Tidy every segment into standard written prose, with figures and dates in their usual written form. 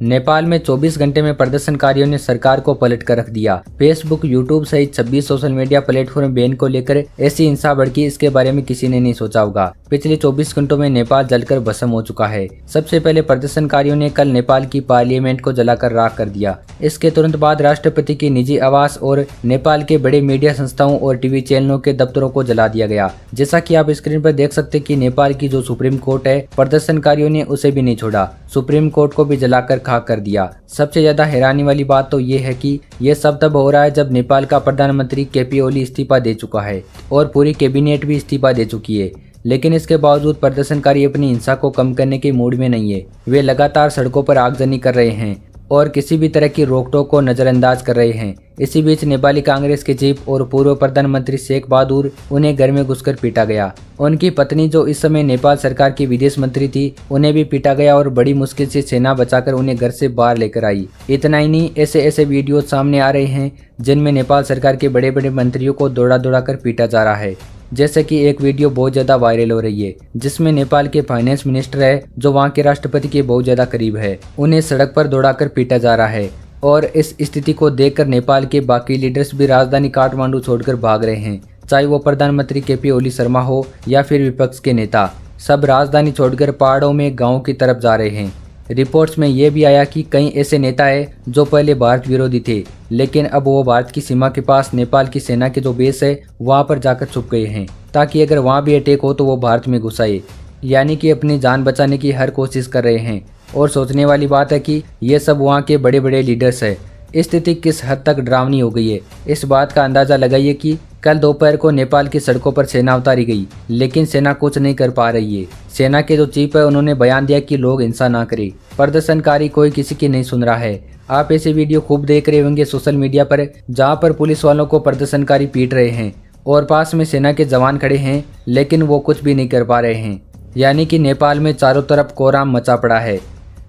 नेपाल में 24 घंटे में प्रदर्शनकारियों ने सरकार को पलट कर रख दिया। फेसबुक, यूट्यूब सहित 26 सोशल मीडिया प्लेटफॉर्म बैन को लेकर ऐसी हिंसा भड़की, इसके बारे में किसी ने नहीं सोचा होगा। पिछले 24 घंटों में नेपाल जलकर भस्म हो चुका है। सबसे पहले प्रदर्शनकारियों ने कल नेपाल की पार्लियामेंट को जलाकर राख कर दिया। इसके तुरंत बाद राष्ट्रपति की निजी आवास और नेपाल के बड़े मीडिया संस्थाओं और टीवी चैनलों के दफ्तरों को जला दिया गया। जैसा कि आप स्क्रीन पर देख सकते हैं कि नेपाल की जो सुप्रीम कोर्ट है, प्रदर्शनकारियों ने उसे भी नहीं छोड़ा, सुप्रीम कोर्ट को भी जलाकर खाक कर दिया। सबसे ज्यादा हैरानी वाली बात तो ये है कि ये सब तब हो रहा है जब नेपाल का प्रधानमंत्री केपी ओली इस्तीफा दे चुका है और पूरी कैबिनेट भी इस्तीफा दे चुकी है। लेकिन इसके बावजूद प्रदर्शनकारी अपनी हिंसा को कम करने के मूड में नहीं है। वे लगातार सड़कों पर आगजनी कर रहे हैं और किसी भी तरह की रोक टोक को नजरअंदाज कर रहे हैं। इसी बीच नेपाली कांग्रेस के चीफ और पूर्व प्रधानमंत्री शेख बहादुर उन्हें घर में घुसकर पीटा गया। उनकी पत्नी, जो इस समय नेपाल सरकार की विदेश मंत्री थी, उन्हें भी पीटा गया और बड़ी मुश्किल से सेना बचाकर उन्हें घर से बाहर लेकर आई। इतना ही नहीं, ऐसे वीडियो सामने आ रहे हैं जिनमें नेपाल सरकार के बड़े बड़े मंत्रियों को दौड़ा दौड़ा कर पीटा जा रहा है। जैसे कि एक वीडियो बहुत ज्यादा वायरल हो रही है जिसमें नेपाल के फाइनेंस मिनिस्टर है, जो वहां के राष्ट्रपति के बहुत ज्यादा करीब है, उन्हें सड़क पर दौड़ाकर पीटा जा रहा है। और इस स्थिति को देखकर नेपाल के बाकी लीडर्स भी राजधानी काठमांडू छोड़कर भाग रहे हैं। चाहे वो प्रधानमंत्री केपी ओली शर्मा हो या फिर विपक्ष के नेता, सब राजधानी छोड़कर पहाड़ों में गाँव की तरफ जा रहे हैं। रिपोर्ट्स में यह भी आया कि कई ऐसे नेता है जो पहले भारत विरोधी थे, लेकिन अब वो भारत की सीमा के पास नेपाल की सेना के जो बेस है वहां पर जाकर छुप गए हैं, ताकि अगर वहां भी अटैक हो तो वो भारत में घुस आए। यानी कि अपनी जान बचाने की हर कोशिश कर रहे हैं। और सोचने वाली बात है कि ये सब वहाँ के बड़े बड़े लीडर्स है। स्थिति किस हद तक डरावनी हो गई है, इस बात का अंदाजा लगाइए कि कल दोपहर को नेपाल की सड़कों पर सेना उतारी गई, लेकिन सेना कुछ नहीं कर पा रही है। सेना के जो चीफ है उन्होंने बयान दिया कि लोग हिंसा ना करें। प्रदर्शनकारी कोई किसी की नहीं सुन रहा है। आप ऐसे वीडियो खूब देख रहे होंगे सोशल मीडिया पर, जहाँ पर पुलिस वालों को प्रदर्शनकारी पीट रहे हैं और पास में सेना के जवान खड़े हैं, लेकिन वो कुछ भी नहीं कर पा रहे हैं। यानी कि नेपाल में चारों तरफ कोहराम मचा पड़ा है।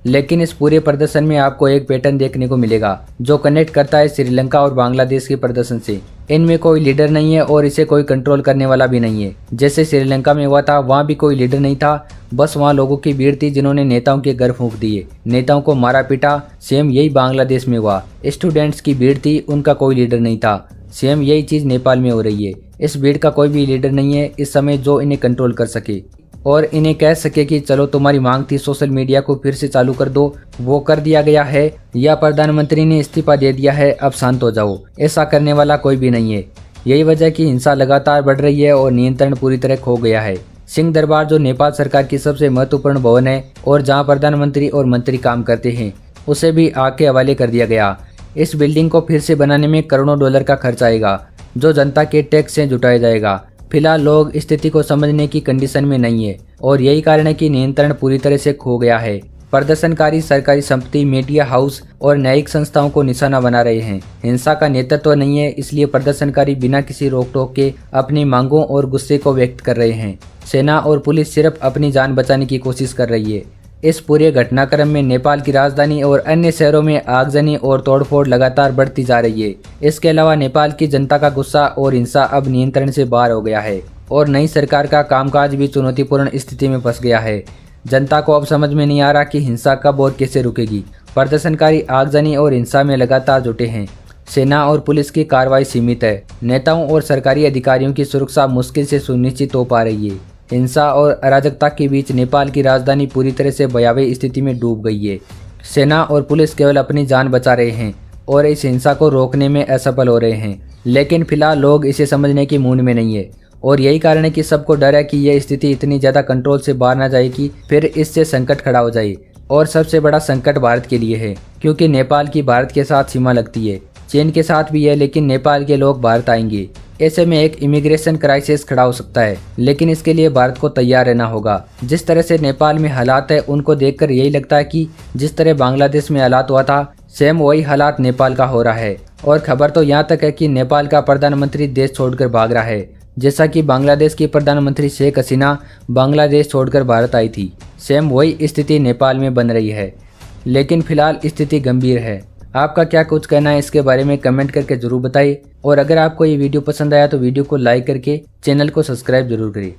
लेकिन इस पूरे प्रदर्शन में आपको एक पैटर्न देखने को मिलेगा जो कनेक्ट करता है श्रीलंका और बांग्लादेश के प्रदर्शन से। इनमें कोई लीडर नहीं है और इसे कोई कंट्रोल करने वाला भी नहीं है। जैसे श्रीलंका में हुआ था, वहाँ भी कोई लीडर नहीं था, बस वहाँ लोगों की भीड़ थी जिन्होंने नेताओं के घर फूंक दिए, नेताओं को मारा पीटा। सेम यही बांग्लादेश में हुआ, स्टूडेंट्स की भीड़ थी, उनका कोई लीडर नहीं था। सेम यही चीज़ नेपाल में हो रही है। इस भीड़ का कोई भी लीडर नहीं है इस समय जो इन्हें कंट्रोल कर सके और इन्हें कह सके कि चलो तुम्हारी मांग थी सोशल मीडिया को फिर से चालू कर दो, वो कर दिया गया है, या प्रधानमंत्री ने इस्तीफा दे दिया है, अब शांत हो जाओ। ऐसा करने वाला कोई भी नहीं है। यही वजह कि हिंसा लगातार बढ़ रही है और नियंत्रण पूरी तरह खो गया है। सिंह दरबार, जो नेपाल सरकार की सबसे महत्वपूर्ण भवन है और जहाँ प्रधानमंत्री और मंत्री काम करते हैं, उसे भी आग के हवाले कर दिया गया। इस बिल्डिंग को फिर से बनाने में करोड़ों डॉलर का खर्च आएगा, जो जनता के टैक्स से जुटाया जाएगा। फिलहाल लोग स्थिति को समझने की कंडीशन में नहीं है और यही कारण है कि नियंत्रण पूरी तरह से खो गया है। प्रदर्शनकारी सरकारी संपत्ति, मीडिया हाउस और न्यायिक संस्थाओं को निशाना बना रहे हैं। हिंसा का नेतृत्व नहीं है, इसलिए प्रदर्शनकारी बिना किसी रोक टोक के अपनी मांगों और गुस्से को व्यक्त कर रहे हैं। सेना और पुलिस सिर्फ अपनी जान बचाने की कोशिश कर रही है। इस पूरे घटनाक्रम में नेपाल की राजधानी और अन्य शहरों में आगजनी और तोड़फोड़ लगातार बढ़ती जा रही है। इसके अलावा नेपाल की जनता का गुस्सा और हिंसा अब नियंत्रण से बाहर हो गया है और नई सरकार का कामकाज भी चुनौतीपूर्ण स्थिति में फंस गया है। जनता को अब समझ में नहीं आ रहा कि हिंसा कब और कैसे रुकेगी। प्रदर्शनकारी आगजनी और हिंसा में लगातार जुटे हैं। सेना और पुलिस की कार्रवाई सीमित है। नेताओं और सरकारी अधिकारियों की सुरक्षा मुश्किल से सुनिश्चित हो पा रही है। हिंसा और अराजकता के बीच नेपाल की राजधानी पूरी तरह से भयावह स्थिति में डूब गई है। सेना और पुलिस केवल अपनी जान बचा रहे हैं और इस हिंसा को रोकने में असफल हो रहे हैं। लेकिन फिलहाल लोग इसे समझने की मूड में नहीं है और यही कारण है कि सबको डर है कि यह स्थिति इतनी ज़्यादा कंट्रोल से बाहर ना जाए कि फिर इससे संकट खड़ा हो जाए। और सबसे बड़ा संकट भारत के लिए है, क्योंकि नेपाल की भारत के साथ सीमा लगती है, चीन के साथ भी है, लेकिन नेपाल के लोग भारत आएंगे। ऐसे में एक इमिग्रेशन क्राइसिस खड़ा हो सकता है, लेकिन इसके लिए भारत को तैयार रहना होगा। जिस तरह से नेपाल में हालात है, उनको देखकर यही लगता है कि जिस तरह बांग्लादेश में हालात हुआ था, सेम वही हालात नेपाल का हो रहा है। और खबर तो यहाँ तक है कि नेपाल का प्रधानमंत्री देश छोड़कर भाग रहा है, जैसा कि बांग्लादेश की प्रधानमंत्री शेख हसीना बांग्लादेश छोड़कर भारत आई थी। सेम वही स्थिति नेपाल में बन रही है, लेकिन फिलहाल स्थिति गंभीर है। आपका क्या कुछ कहना है इसके बारे में कमेंट करके जरूर बताइए और अगर आपको ये वीडियो पसंद आया तो वीडियो को लाइक करके चैनल को सब्सक्राइब जरूर करिए।